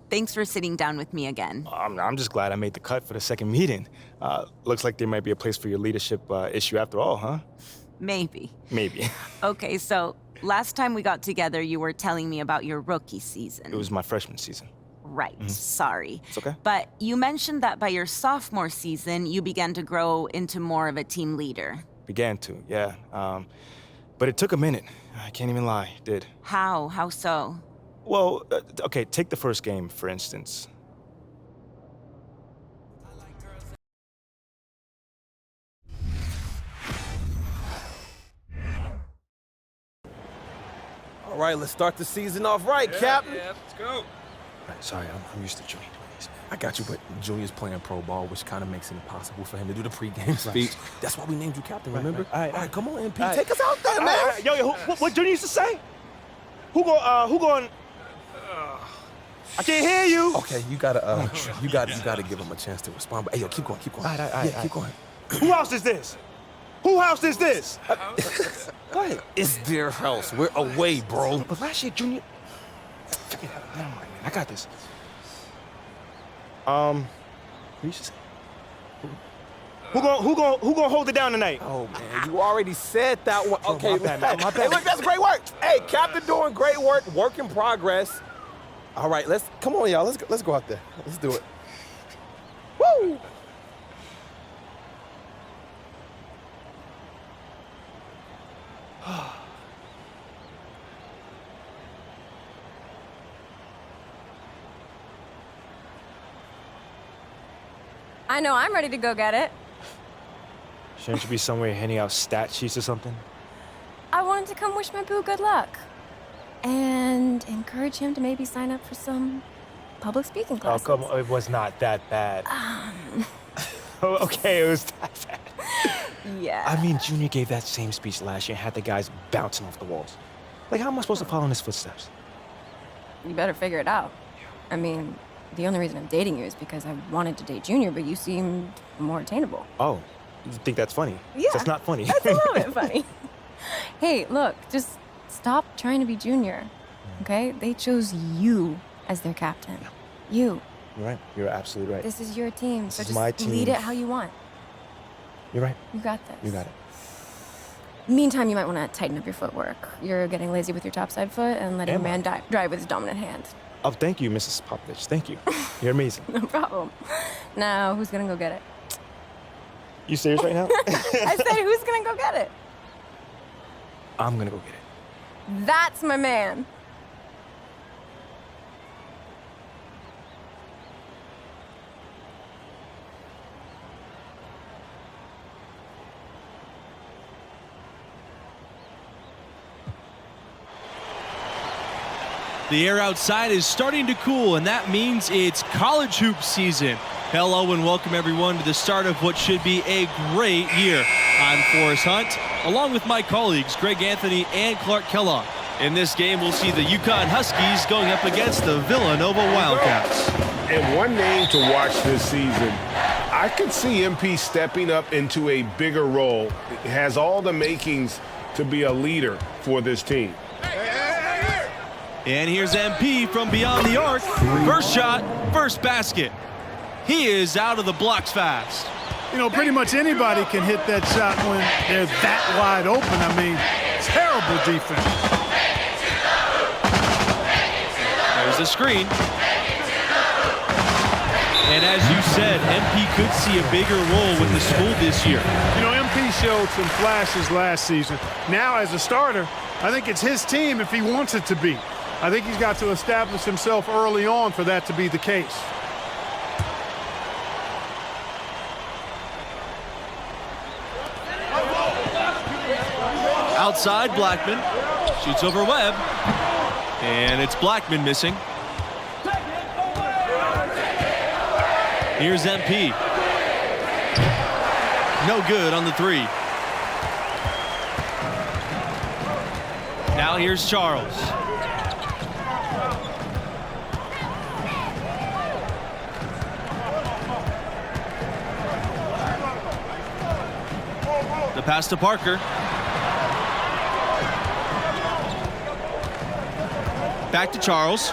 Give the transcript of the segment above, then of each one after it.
Thanks for sitting down with me again. I'm just glad I made the cut for the second meeting. Looks like there might be a place for your leadership issue after all, huh? Maybe. Maybe. Okay, so last time we got together, you were telling me about your rookie season. It was my freshman season. Right, sorry. It's okay. But you mentioned that by your sophomore season, you began to grow into more of a team leader. Began to, yeah. But it took a minute. I can't even lie, it did. How? How so? Well, okay, take the first game, for instance. All right, let's start the season off right, Captain. Yeah, let's go. Right, sorry, I'm used to Junior. I got you, but Junior's playing pro ball, which kind of makes it impossible for him to do the pregame speech. That's why we named you captain, remember? All All right, come on, MP, All right. take us out there, man. Yo, what Junior used to say? Who going? I can't hear you. Okay, you gotta give him a chance to respond. But hey, yo, keep going. All right. Keep going. Who house is this? Who house is this? Go ahead. It's their house. We're away, bro. But last year, Junior. Forget it. Never mind, man. I got this. What you say? Who gonna hold it down tonight? Oh man, you already said that one. Okay, my bad, man. My bad. Hey, look, that's great work. Hey, Captain, doing great work. Work in progress. All right, come on, y'all. Let's go out there. Let's do it. Woo! I know I'm ready to go get it. Shouldn't you be somewhere handing out stat sheets or something? I wanted to come wish my boo good luck. And encourage him to maybe sign up for some public speaking classes. Oh, come on. It was not that bad. Okay, it was that bad. Yeah. I mean, Junior gave that same speech last year and had the guys bouncing off the walls. Like, how am I supposed to follow in his footsteps? You better figure it out. I mean, the only reason I'm dating you is because I wanted to date Junior, but you seemed more attainable. Oh, you think that's funny? Yeah. That's not funny. That's a little bit funny. Hey, look, just stop trying to be Junior, okay? They chose you as their captain. You. You're right. You're absolutely right. This is your team, so This is just my team. lead it how you want. You're right. You got this. You got it. Meantime, you might want to tighten up your footwork. You're getting lazy with your topside foot and letting a man drive with his dominant hand. Oh, thank you, Mrs. Popovich. Thank you. You're amazing. No problem. Now, who's gonna go get it? You serious right now? I said, who's gonna go get it? I'm gonna go get it. That's my man. The air outside is starting to cool, and that means it's college hoop season. Hello and welcome everyone to the start of what should be a great year. I'm Forrest Hunt, along with my colleagues Greg Anthony and Clark Kellogg. In this game, we'll see the UConn Huskies going up against the Villanova Wildcats. And one name to watch this season, I could see MP stepping up into a bigger role. It has all the makings to be a leader for this team. And here's MP from beyond the arc. First shot, first basket. He is out of the blocks fast. You know, pretty much anybody can hit that shot when they're that wide open. I mean, terrible defense. There's the screen. And as you said, MP could see a bigger role with the school this year. You know, MP showed some flashes last season. Now, as a starter, I think it's his team if he wants it to be. I think he's got to establish himself early on for that to be the case. Outside, Blackman shoots over Webb, and it's Blackman missing. Here's MP. No good on the three. Now here's Charles. The pass to Parker. Back to Charles.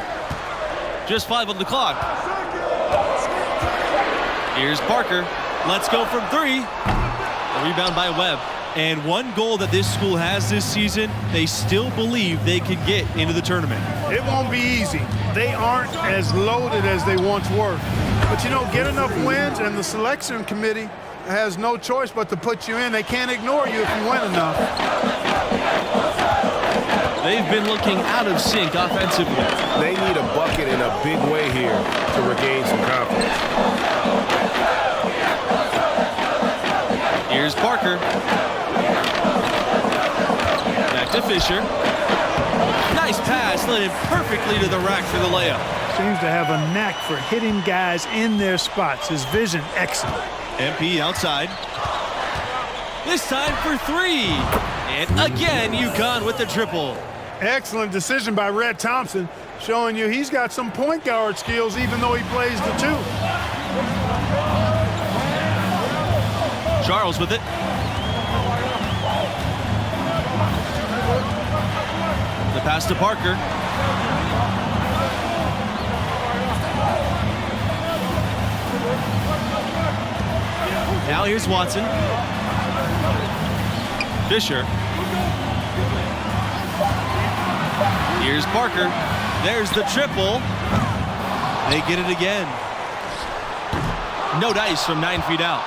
Just 5 on the clock. Here's Parker. Let's go from 3. A rebound by Webb. And one goal that this school has this season, they still believe they could get into the tournament. It won't be easy. They aren't as loaded as they once were. But, you know, get enough wins, and the selection committee has no choice but to put you in. They can't ignore you if you win enough. They've been looking out of sync offensively. They need a bucket in a big way here to regain some confidence. Here's Parker. Back to Fisher. Nice pass, led him perfectly to the rack for the layup. Seems to have a knack for hitting guys in their spots. His vision, excellent. MP outside. This time for 3. And again, UConn with the triple. Excellent decision by Red Thompson, showing you he's got some point guard skills even though he plays the 2. Charles with it. The pass to Parker. Now here's Watson. Fisher. Here's Parker. There's the triple. They get it again. No dice from 9 feet out.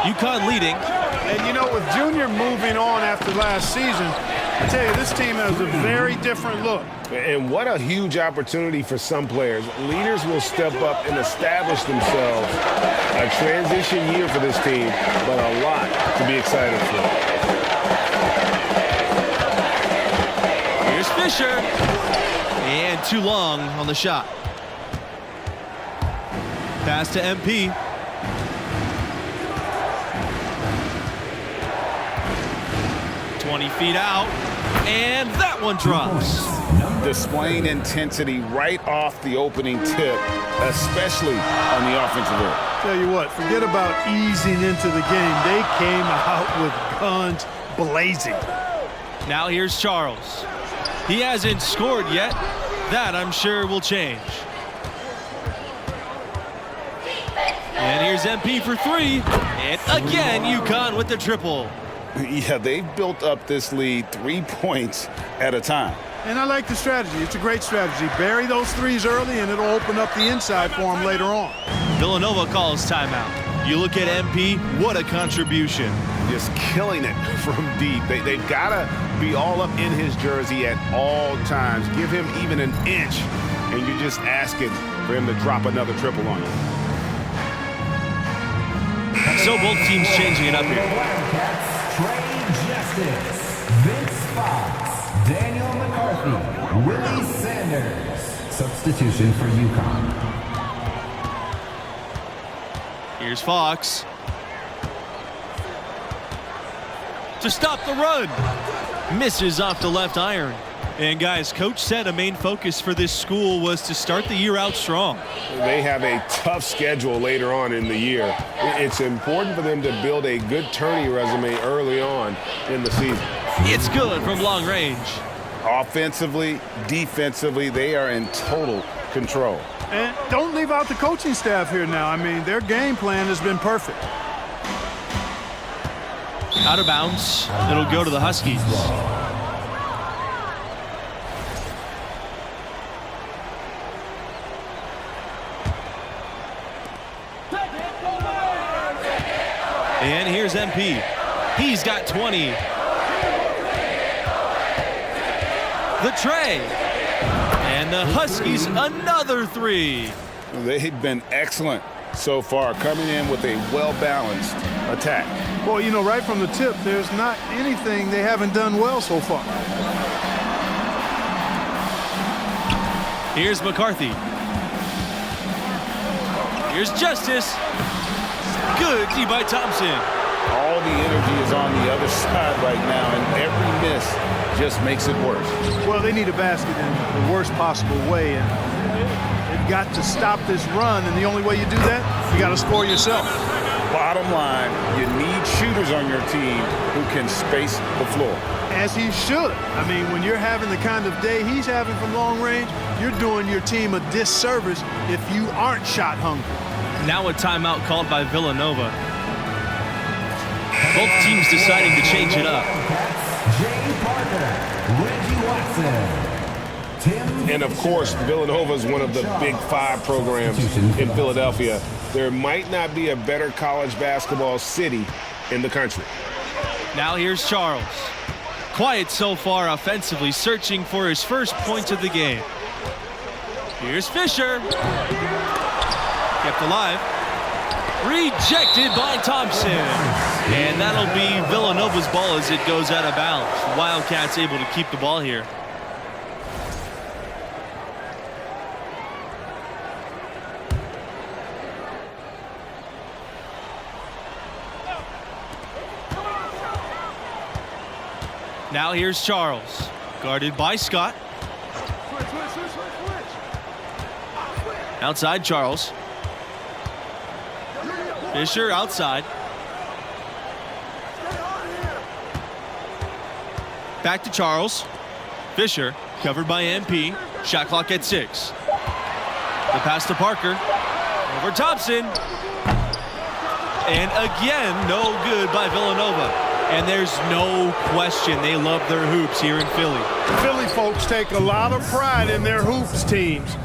UConn leading. And, you know, with Junior moving on after last season, I tell you, this team has a very different look. And what a huge opportunity for some players. Leaders will step up and establish themselves. A transition year for this team, but a lot to be excited for. Here's Fisher. And too long on the shot. Pass to MP. Feet out, and that one drops. Displaying intensity right off the opening tip, especially on the offensive end. Tell you what, forget about easing into the game. They came out with guns blazing. Now here's Charles. He hasn't scored yet. That, I'm sure, will change. And here's MP for 3. And again, UConn with the triple. Yeah, they've built up this lead 3 points at a time. And I like the strategy. It's a great strategy. Bury those threes early, and it'll open up the inside for them later on. Villanova calls timeout. You look at MP, what a contribution. Just killing it from deep. They've got to be all up in his jersey at all times. Give him even an inch, and you're just asking for him to drop another triple on you. So both teams changing it up here. Trey Justice, Vince Fox, Daniel McCarthy, Willie Sanders. Substitution for UConn. Here's Fox. To stop the run. Misses off the left iron. And guys, Coach said a main focus for this school was to start the year out strong. They have a tough schedule later on in the year. It's important for them to build a good tourney resume early on in the season. It's good from long range. Offensively, defensively, they are in total control. And don't leave out the coaching staff here now. I mean, their game plan has been perfect. Out of bounds. It'll go to the Huskies. And here's MP. He's got 20. The tray. And the Huskies another 3. They've been excellent so far, coming in with a well-balanced attack. Well, you know, right from the tip, there's not anything they haven't done well so far. Here's McCarthy. Here's Justice. Good D by Thompson. All the energy is on the other side right now, and every miss just makes it worse. Well, they need a basket in the worst possible way, and they've got to stop this run, and the only way you do that, you got to score yourself. Bottom line, you need shooters on your team who can space the floor. As he should. I mean, when you're having the kind of day he's having from long range, you're doing your team a disservice if you aren't shot hungry. Now a timeout called by Villanova. Both teams deciding to change it up. Jay Parker, Reggie Watson, Tim. And of course, Villanova is one of the Big Five programs in Philadelphia. There might not be a better college basketball city in the country. Now here's Charles. Quiet so far offensively, searching for his first points of the game. Here's Fisher. Kept alive. Rejected by Thompson. And that'll be Villanova's ball as it goes out of bounds. Wildcats able to keep the ball here. Now here's Charles, guarded by Scott. Outside Charles. Fisher outside. Back to Charles. Fisher covered by MP. Shot clock at 6. The pass to Parker. Over Thompson. And again, no good by Villanova. And there's no question they love their hoops here in Philly. Philly folks take a lot of pride in their hoops teams.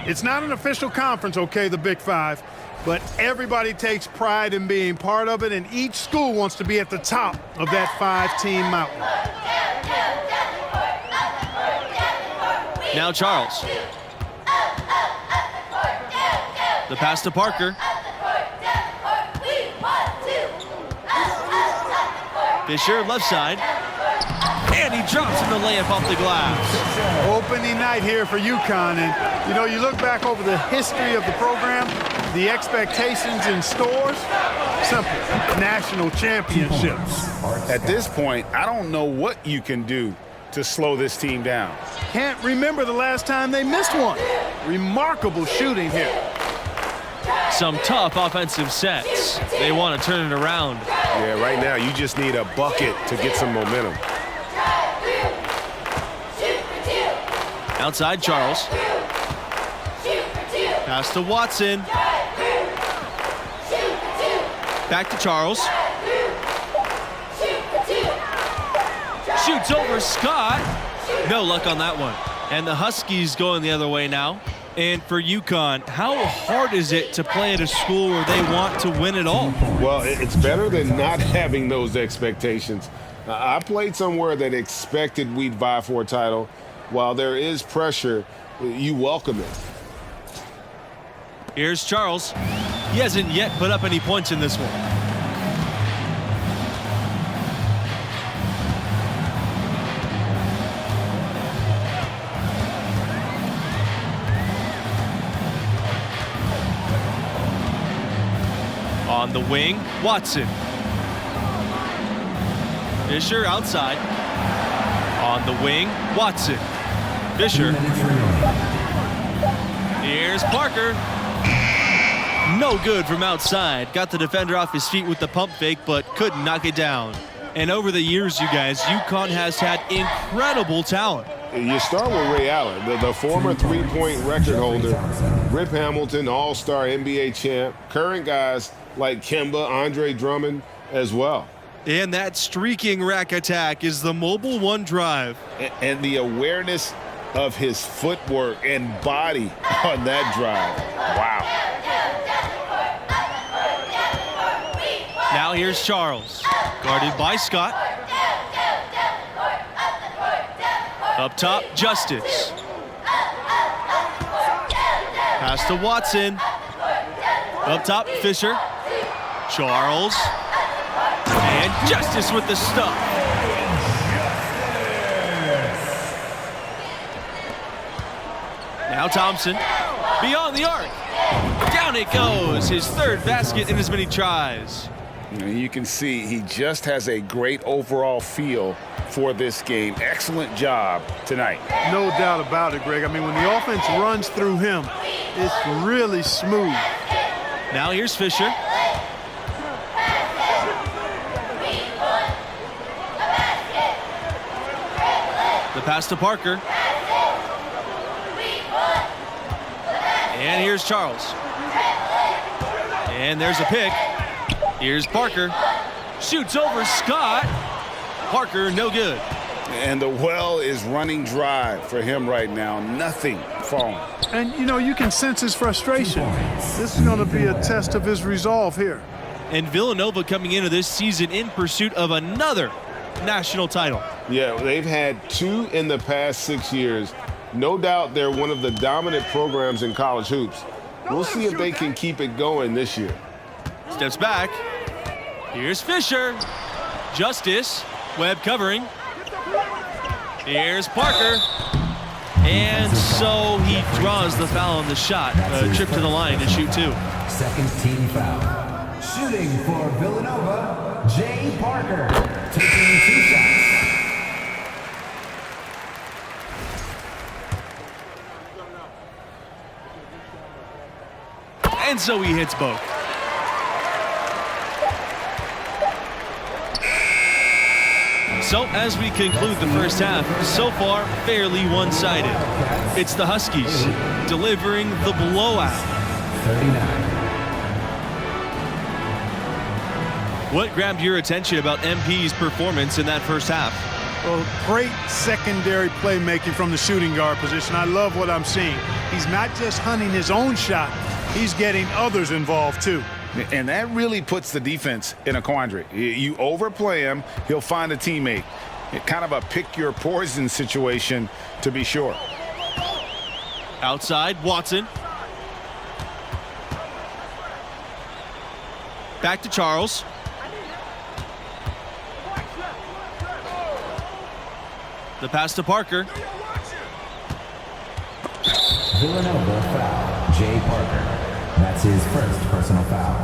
It's not an official conference, okay, the Big Five, but everybody takes pride in being part of it, and each school wants to be at the top of that 5-team mountain. Now Charles. The pass to Parker. Fisher left side. And he drops in the layup off the glass. Opening night here for UConn, and you know, you look back over the history of the program, the expectations in stores, simple, national championships. At this point, I don't know what you can do to slow this team down. Can't remember the last time they missed one. Remarkable shooting here. Some tough offensive sets. They want to turn it around. Yeah, right now you just need a bucket to get some momentum. Outside Charles. Pass to Watson. Back to Charles. Shoots over Scott. No luck on that one. And the Huskies going the other way now. And for UConn, how hard is it to play at a school where they want to win it all? Well, it's better than not having those expectations. I played somewhere that expected we'd vie for a title. While there is pressure, you welcome it. Here's Charles. He hasn't yet put up any points in this one. On the wing, Watson. Fisher outside. On the wing, Watson. Fisher. Here's Parker. No good from outside. Got the defender off his feet with the pump fake, but couldn't knock it down. And over the years, you guys, UConn has had incredible talent. You start with Ray Allen, the former three-point record holder, Rip Hamilton, all-star NBA champ, current guys like Kemba, Andre Drummond as well. And that streaking rack attack is the mobile one drive. And the awareness of his footwork and body on that drive. Wow. Now here's Charles, guarded by Scott. Up top, Justice. Pass to Watson. Up top, Fisher. Charles. And Justice with the stuff. Now Thompson. Beyond the arc. Down it goes. His third basket in as many tries. And you can see he just has a great overall feel for this game. Excellent job tonight. No doubt about it, Greg. I mean, when the offense runs through him, it's really smooth. Now here's Fisher. pass to Parker. And here's Charles. And there's a pick. Here's Parker. Shoots over Scott. Parker, no good. And the well is running dry for him right now. Nothing falling. And, you know, you can sense his frustration. This is going to be a test of his resolve here. And Villanova coming into this season in pursuit of another national title. Yeah, they've had 2 in the past 6 years. No doubt they're one of the dominant programs in college hoops. We'll see if they can keep it going this year. Steps back. Here's Fisher. Justice. Webb covering. Here's Parker. And so he draws the foul on the shot. A trip to the line to shoot 2. Second team foul. Shooting for Villanova, Jay Parker, taking 2 shots. And so he hits both. So as we conclude the first half, so far fairly one-sided. It's the Huskies delivering the blowout. 39. What grabbed your attention about MP's performance in that first half? Well, great secondary playmaking from the shooting guard position. I love what I'm seeing. He's not just hunting his own shot, he's getting others involved too. And that really puts the defense in a quandary. You overplay him, he'll find a teammate. Kind of a pick your poison situation, to be sure. Outside, Watson. Back to Charles. The pass to Parker. Villanova foul, Jay Parker. That's his first personal foul.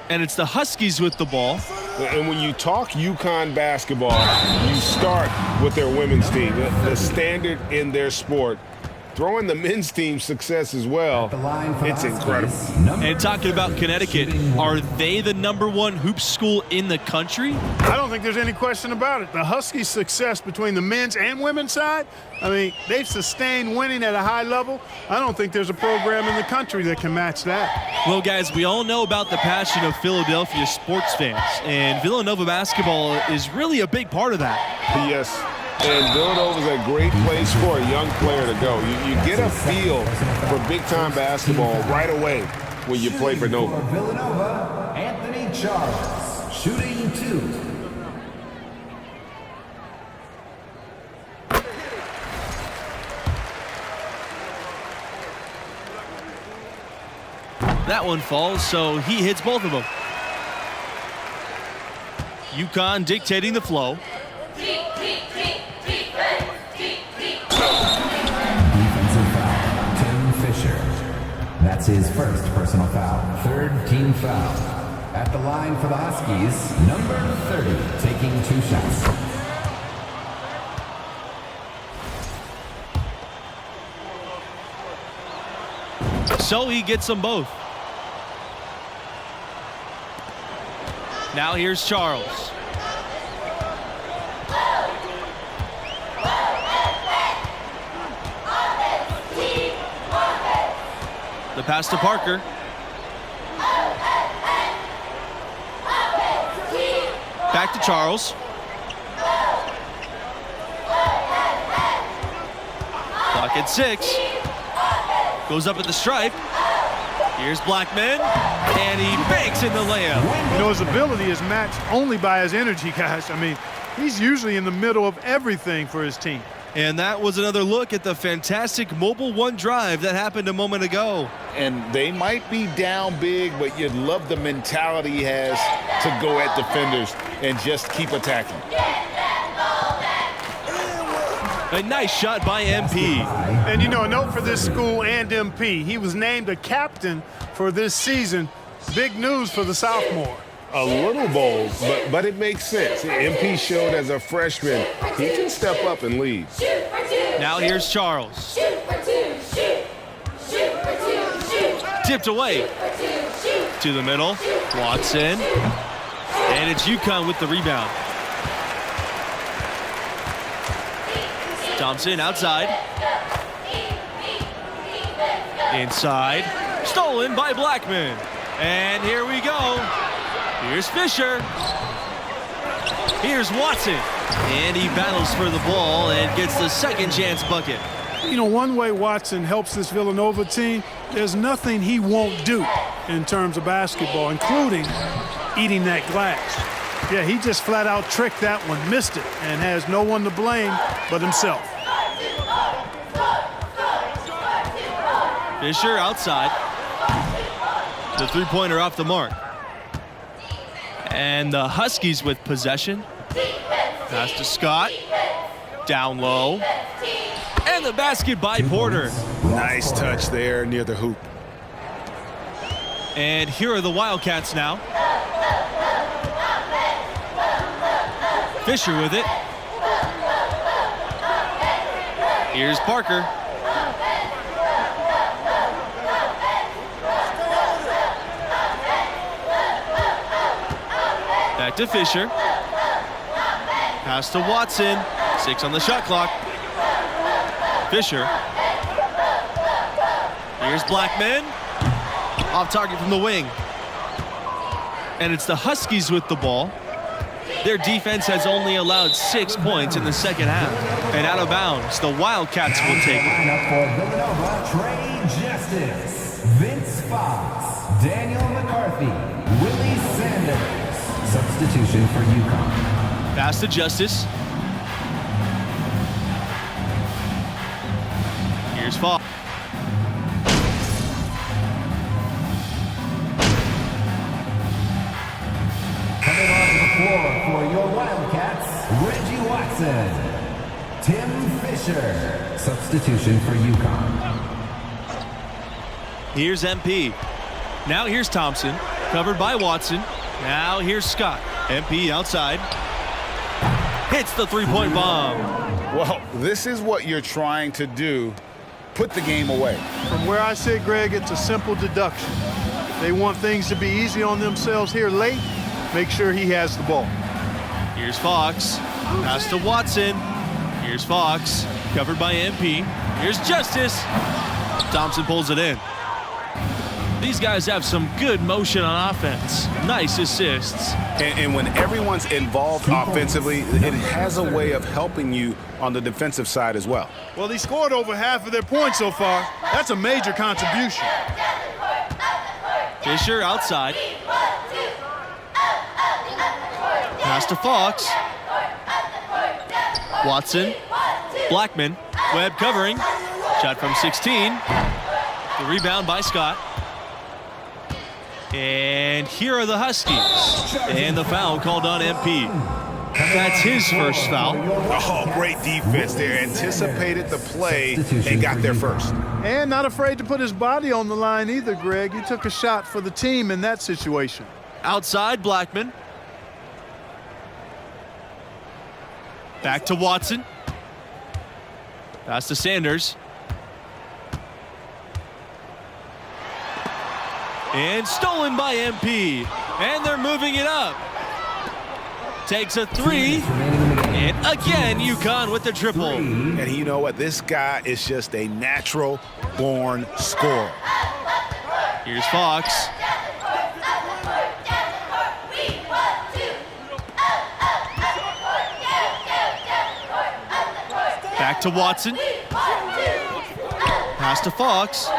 And it's the Huskies with the ball. And when you talk UConn basketball, you start with their women's team. The standard in their sport. Throwing the men's team success as well, it's incredible. And talking about Connecticut, are they the #1 hoop school in the country? I don't think there's any question about it. The Huskies' success between the men's and women's side, I mean, they've sustained winning at a high level. I don't think there's a program in the country that can match that. Well, guys, we all know about the passion of Philadelphia sports fans, and Villanova basketball is really a big part of that. Yes. And Villanova's a great place for a young player to go. You get a feel for big-time basketball right away when you play for Nova. For Villanova, Anthony Charles, shooting 2. That one falls, so he hits both of them. UConn dictating the flow. Defensive foul, Tim Fisher. That's his first personal foul. Third team foul. At the line for the Huskies, number 30, taking 2 shots. So he gets them both. Now here's Charles. The pass to Parker. Back to Charles. Clock at 6. Goes up at the stripe. Here's Blackman, and he banks in the layup. You know, his ability is matched only by his energy, guys. I mean, he's usually in the middle of everything for his team. And that was another look at the fantastic Mobile One drive that happened a moment ago. And they might be down big, but you'd love the mentality he has to go at defenders and just keep attacking. A nice shot by MP. And, you know, a note for this school and MP. He was named a captain for this season. Big news for the sophomore. A little bold, but it makes sense. MP showed as a freshman he can step up and lead. Now here's Charles. Tipped away. To the middle. Watson. And it's UConn with the rebound. Thompson outside. Inside. Stolen by Blackman. And here we go. Here's Fisher. Here's Watson. And he battles for the ball and gets the second chance bucket. You know, one way Watson helps this Villanova team, there's nothing he won't do in terms of basketball, including eating that glass. Yeah, he just flat out tricked that one, missed it, and has no one to blame but himself. Fisher outside. The three-pointer off the mark. And the Huskies with possession. Pass to Scott. Down low. And the basket by Porter. Nice touch there near the hoop. And here are the Wildcats now. Fisher with it. Here's Parker. Back to Fisher. Pass to Watson. 6 on the shot clock. Fisher. Here's Blackman. Off target from the wing. And it's the Huskies with the ball. Their defense has only allowed 6 points in the second half. And out of bounds, the Wildcats will take it. Lineup for Villanova, Trey Justice, Vince Fox, Daniel McCarthy, Willie Sanders. Substitution for UConn. Pass to Justice. Here's Fox. Coming onto the floor for your Wildcats, Reggie Watson, Tim Fisher. Substitution for UConn. Here's MP. Now here's Thompson. Covered by Watson. Now here's Scott. MP outside. Hits the three-point bomb. Well, this is what you're trying to do. Put the game away. From where I sit, Greg, it's a simple deduction. If they want things to be easy on themselves here late, make sure he has the ball. Here's Fox. Pass to Watson. Here's Fox. Covered by MP. Here's Justice. Thompson pulls it in. These guys have some good motion on offense. Nice assists. And when everyone's involved offensively, it has a way of helping you on the defensive side as well. Well, he scored over half of their points so far. That's a major contribution. Fisher outside. Pass to Fox. Watson. Blackman. Webb covering. Shot from 16. The rebound by Scott. And here are the Huskies. And the foul called on MP. That's his first foul. Oh, great defense there. Anticipated the play and got there first. And not afraid to put his body on the line either, Greg. He took a shot for the team in that situation. Outside, Blackman. Back to Watson. Pass to Sanders. And stolen by MP. And they're moving it up. Takes a three. And again, UConn with the triple. And you know what? This guy is just a natural-born scorer. Here's Fox. Back to Watson. Pass to Fox.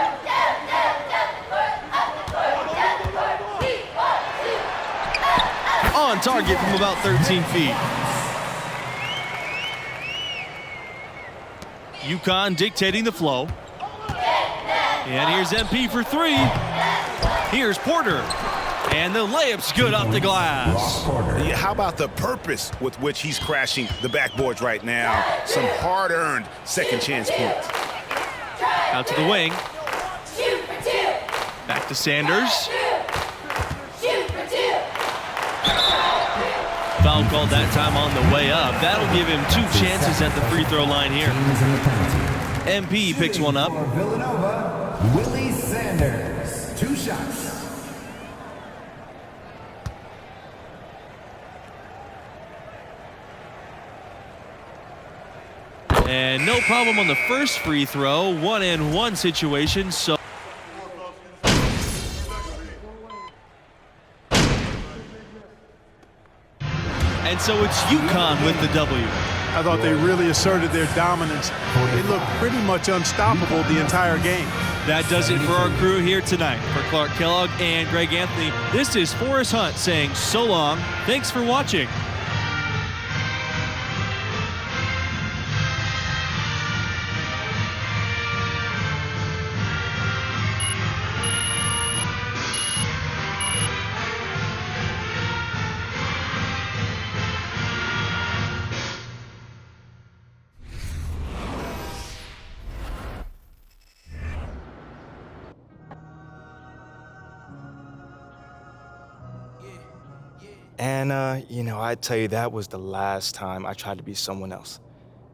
On target from about 13 feet. UConn dictating the flow. And here's MP for three. Here's Porter. And the layup's good off the glass. Yeah, how about the purpose with which he's crashing the backboards right now? Some hard-earned second chance points. Out to the wing. Back to Sanders. Foul called that time on the way up. That'll give him 2 chances at the free throw line here. MP picks one up. For Villanova, Willie Sanders. 2 shots. And no problem on the first free throw, 1-and-1 situation. So. And so it's UConn with the W. I thought they really asserted their dominance. They looked pretty much unstoppable the entire game. That does it for our crew here tonight. For Clark Kellogg and Greg Anthony, this is Forrest Hunt saying so long. Thanks for watching. And, you know, I'd tell you that was the last time I tried to be someone else.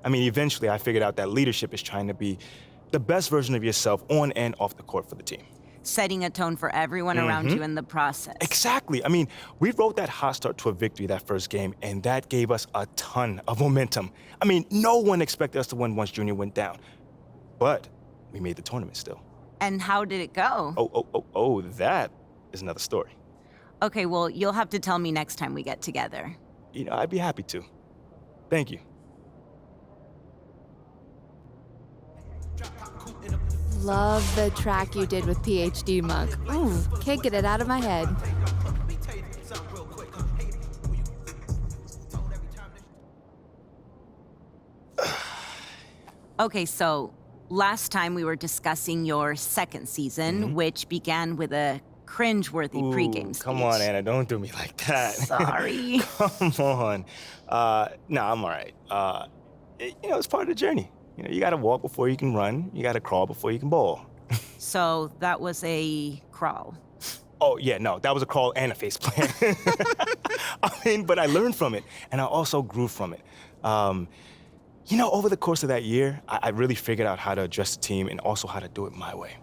I mean, eventually I figured out that leadership is trying to be the best version of yourself on and off the court for the team. Setting a tone for everyone around you in the process. Exactly. I mean, we wrote that hot start to a victory that first game, and that gave us a ton of momentum. I mean, no one expected us to win once Junior went down. But we made the tournament still. And how did it go? Oh, that is another story. Okay, well, you'll have to tell me next time we get together. You know, I'd be happy to. Thank you. Love the track you did with PhD Monk. Ooh, can't get it out of my head. Okay, so last time we were discussing your second season, which began with a cringe-worthy pregame speech. Come on, Anna, don't do me like that. Sorry. Come on. No, I'm all right. You know, it's part of the journey. You know, you gotta walk before you can run. You gotta crawl before you can bowl. So that was a crawl. Oh, yeah, no, that was a crawl and a face plant. I mean, but I learned from it, and I also grew from it. You know, over the course of that year, I really figured out how to address the team and also how to do it my way.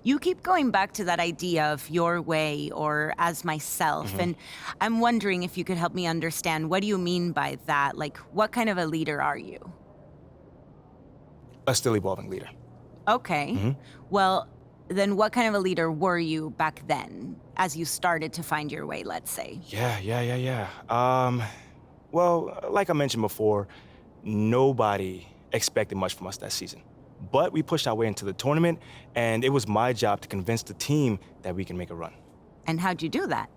You keep going back to that idea of your way or as myself, and I'm wondering if you could help me understand, what do you mean by that? Like, what kind of a leader are you? A still evolving leader. Okay. Well, then what kind of a leader were you back then, as you started to find your way, let's say? Yeah. Well, like I mentioned before, nobody expected much from us that season. But we pushed our way into the tournament, and it was my job to convince the team that we can make a run. And how'd you do that?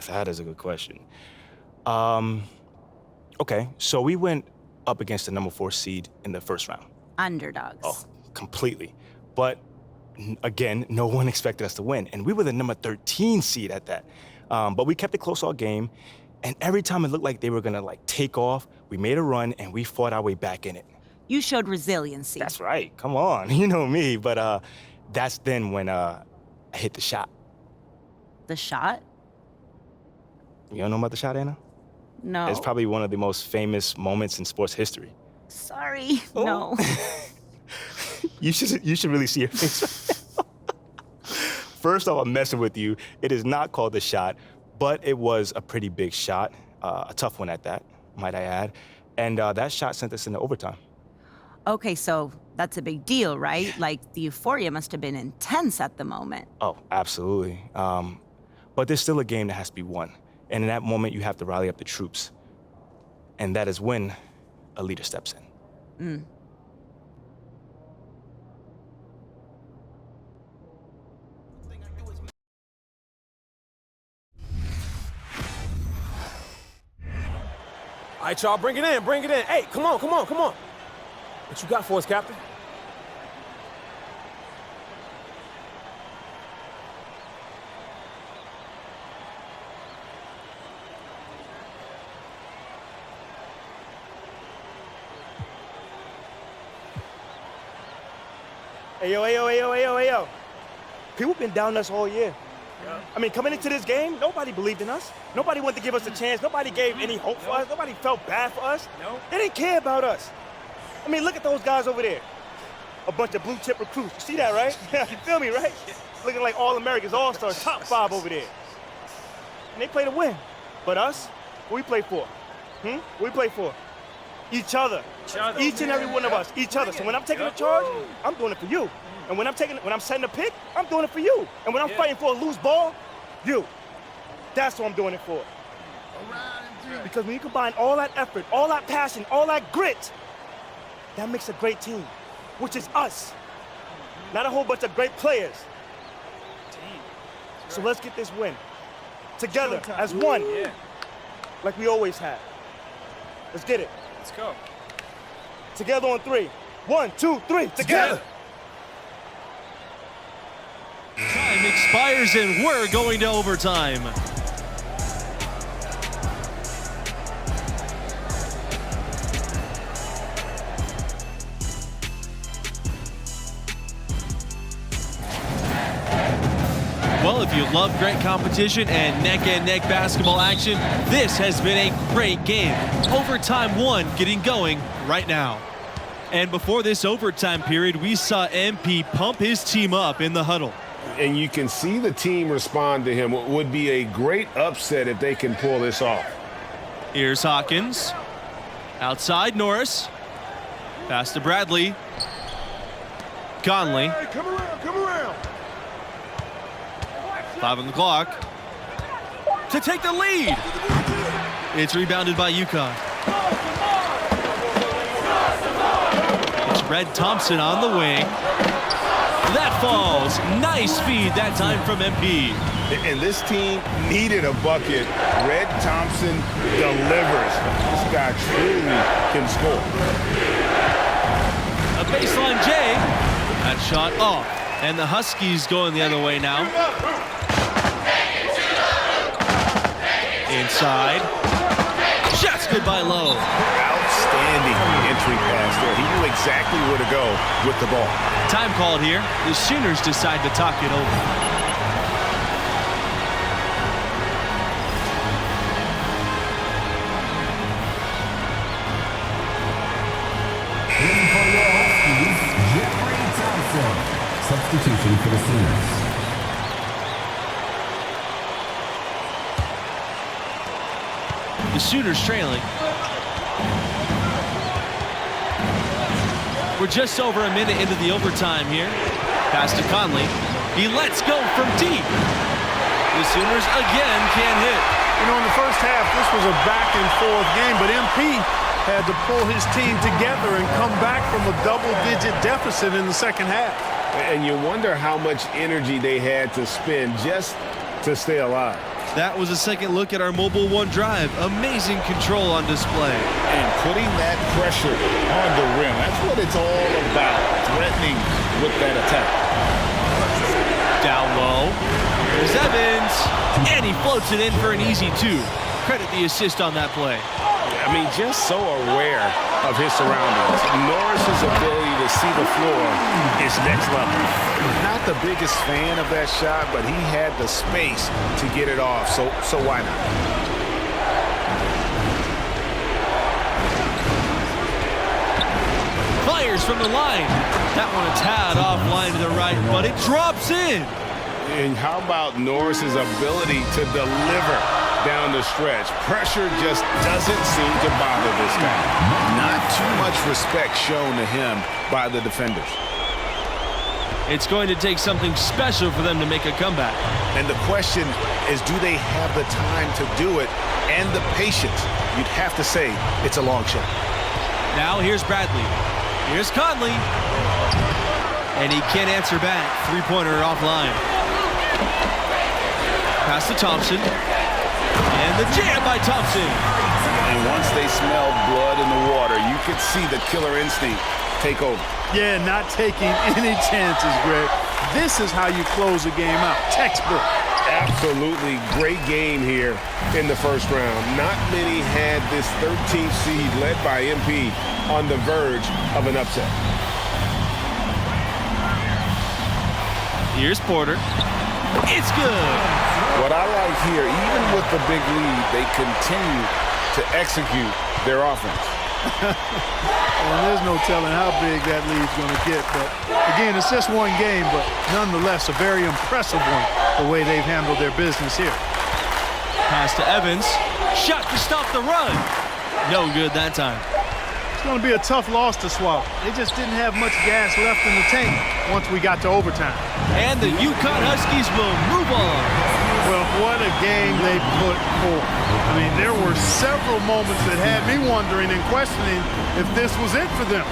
That is a good question. Okay, so we went up against the number 4 seed in the first round. Underdogs. Oh, completely. But again, no one expected us to win, and we were the number 13 seed at that. But we kept it close all game, and every time it looked like they were gonna take off, we made a run and we fought our way back in it. You showed resiliency. That's right. Come on, you know me. But that's then when I hit the shot. The shot? You don't know about the shot, Anna? No. It's probably one of the most famous moments in sports history. Sorry. No. You should really see your face. First off, I'm messing with you. It is not called the shot, but it was a pretty big shot, a tough one at that, might I add. And that shot sent us into overtime. Okay, so that's a big deal, right? Like, the euphoria must have been intense at the moment. Oh, absolutely. But there's still a game that has to be won. And in that moment, you have to rally up the troops. And that is when a leader steps in. All right, y'all, bring it in. Hey, come on. What you got for us, Captain? Hey, yo. People been down us all year. Yeah. I mean, coming into this game, nobody believed in us. Nobody wanted to give us a chance. Nobody gave any hope for us. Nobody felt bad for us. No. They didn't care about us. I mean, look at those guys over there. A bunch of blue-chip recruits. You see that, right? You feel me, right? Looking like All-Americans, All-Stars, top 5 over there. And they play to win. But us, what we play for? What we play for? Each other. Each and every one of us. Each other. So when I'm taking a charge, I'm doing it for you. And when I'm setting a pick, I'm doing it for you. And when I'm fighting for a loose ball, you. That's what I'm doing it for. Because when you combine all that effort, all that passion, all that grit, that makes a great team, which is us. Not a whole bunch of great players. So let's get this win. Together, as one. Like we always have. Let's get it. Let's go. Together on 3. 1, 2, 3. Together. Time expires and we're going to overtime. Well, if you love great competition and neck-and-neck basketball action, this has been a great game. Overtime 1 getting going right now. And before this overtime period, we saw MP pump his team up in the huddle. And you can see the team respond to him. It would be a great upset if they can pull this off. Here's Hawkins. Outside, Norris. Pass to Bradley. Conley. Hey, come around. 5 on the clock. To take the lead. It's rebounded by UConn. It's Red Thompson on the wing. That falls. Nice feed that time from MP. And this team needed a bucket. Red Thompson delivers. This guy truly can score. A baseline J. That shot off. And the Huskies going the other way now. Inside. Shots good by Lowe. Outstanding entry pass there. He knew exactly where to go with the ball. Time called here. The Sooners decide to talk it over. In for your Huskies, Jeffrey Thompson. Substitution for the Sooners. The Sooners trailing. We're just over a minute into the overtime here. Pass to Conley. He lets go from deep. The Sooners again can't hit. You know, in the first half, this was a back-and-forth game, but MP had to pull his team together and come back from a double-digit deficit in the second half. And you wonder how much energy they had to spend just to stay alive. That was a second look at our Mobile One drive. Amazing control on display. And putting that pressure on the rim. That's what it's all about, threatening with that attack. Down low. There's Evans. And he floats it in for an easy 2. Credit the assist on that play. I mean, just so aware of his surroundings. Norris's ability to see the floor is next level. Not the biggest fan of that shot, but he had the space to get it off, so why not? Fires from the line. That one a tad offline to the right, but it drops in. And how about Norris's ability to deliver down the stretch? Pressure just doesn't seem to bother this guy. Not too much respect shown to him by the defenders. It's going to take something special for them to make a comeback. And the question is, do they have the time to do it and the patience? You'd have to say it's a long shot. Now here's Bradley. Here's Conley. And he can't answer back. Three-pointer offline. Pass to Thompson. And the jam by Thompson. And once they smelled blood in the water, you could see the killer instinct take over. Yeah, not taking any chances, Greg. This is how you close a game out. Textbook. Absolutely great game here in the first round. Not many had this 13th seed led by MP on the verge of an upset. Here's Porter. It's good. What I like here, even with the big lead, they continue to execute their offense. And there's no telling how big that lead's going to get. But, again, it's just one game, but nonetheless a very impressive one, the way they've handled their business here. Pass to Evans. Shot to stop the run. No good that time. It's going to be a tough loss to swallow. They just didn't have much gas left in the tank once we got to overtime. And the UConn Huskies will move on. Well, what a game they put forth. I mean, there were several moments that had me wondering and questioning if this was it for them.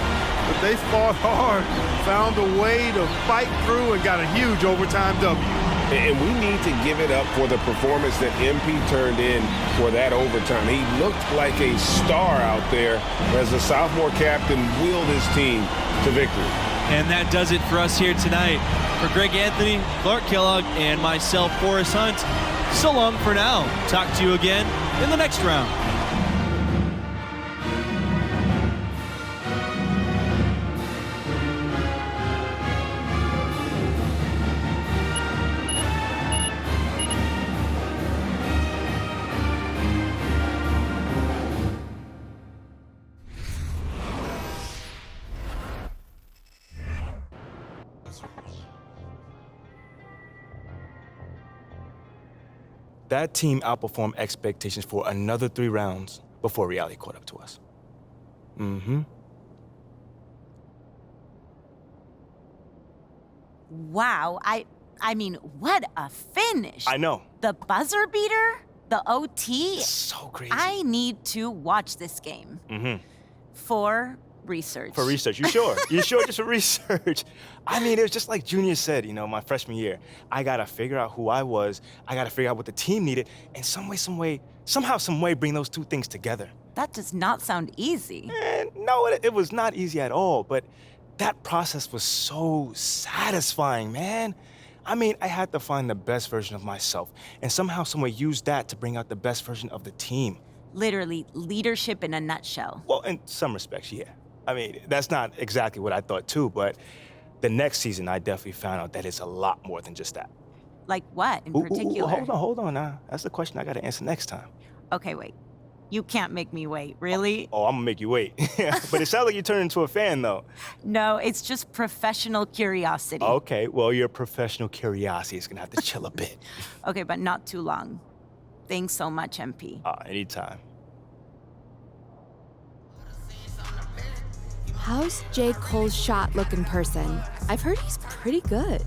But they fought hard, found a way to fight through, and got a huge overtime W. And we need to give it up for the performance that MP turned in for that overtime. He looked like a star out there as the sophomore captain wheeled his team to victory. And that does it for us here tonight. For Greg Anthony, Clark Kellogg, and myself, Forrest Hunt, so long for now. Talk to you again in the next round. That team outperformed expectations for another 3 rounds before reality caught up to us. Wow, I mean, what a finish. I know. The buzzer beater, the OT. So crazy. I need to watch this game. For research. For research, you sure? You sure just for research? I mean, it was just like Junior said, you know, my freshman year. I gotta figure out who I was. I gotta figure out what the team needed, and somehow, some way, bring those two things together. That does not sound easy. And no, it was not easy at all, but that process was so satisfying, man. I mean, I had to find the best version of myself, and somehow, some way, use that to bring out the best version of the team. Literally, leadership in a nutshell. Well, in some respects, yeah. I mean, that's not exactly what I thought too, but the next season, I definitely found out that it's a lot more than just that. Like what in particular? Hold on now. That's the question I gotta answer next time. Okay, wait. You can't make me wait, really? Oh, I'm gonna make you wait. But it sounds like you turned into a fan, though. No, it's just professional curiosity. Okay, well, your professional curiosity is gonna have to chill a bit. Okay, but not too long. Thanks so much, MP. Anytime. How's J. Cole's shot look in person? I've heard he's pretty good.